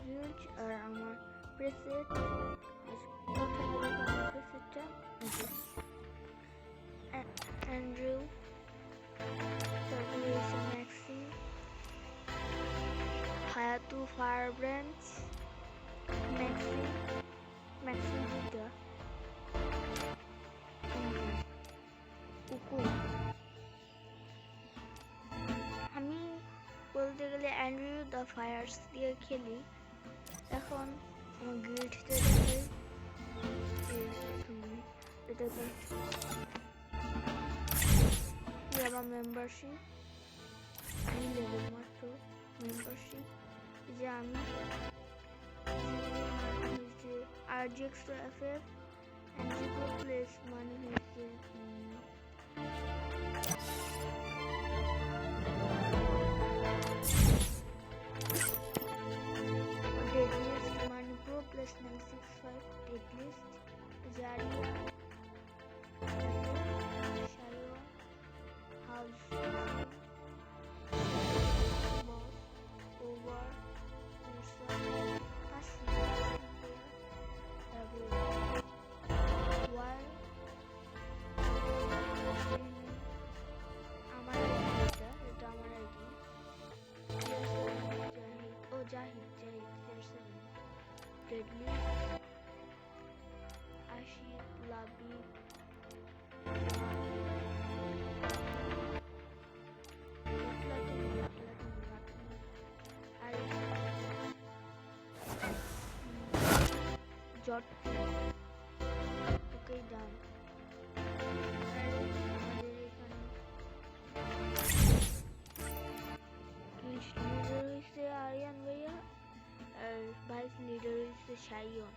Guild আর আমার preset. প্রথমে আমার প্রেসেটটা অ্যান্ড্রু, তারপরে হচ্ছে ম্যাক্সি, হায়াতু, ফায়ারব্র্যান্ড, ম্যাক্সি দুইটা, কুকু। আমি বলতে গেলে অ্যান্ড্রু দ্য ফায়ার্স দিয়ে খেলি। এখন আমার গিল্ডটা দেখে আমার মেম্বারশিপ 3 লেভেল মাত্র মেম্বারশিপ। যে আমি হচ্ছে RGX FF and Zico Place মানে হচ্ছে Deadliest মানে Pro Plus 965 Deadliest, Zarya, Shayo, House, Boss, Over, Ursa, Pasi, Wild, আমার এটা আমার আইডি জাহিদ ডেডলি, আশিক, লাবিব, জট ওকেই ডান। আমাদের এখানে লিডার হয়েছে আরিয়ান ভাইয়া আর ভাইস লিডার হয়েছে সাইয়ন।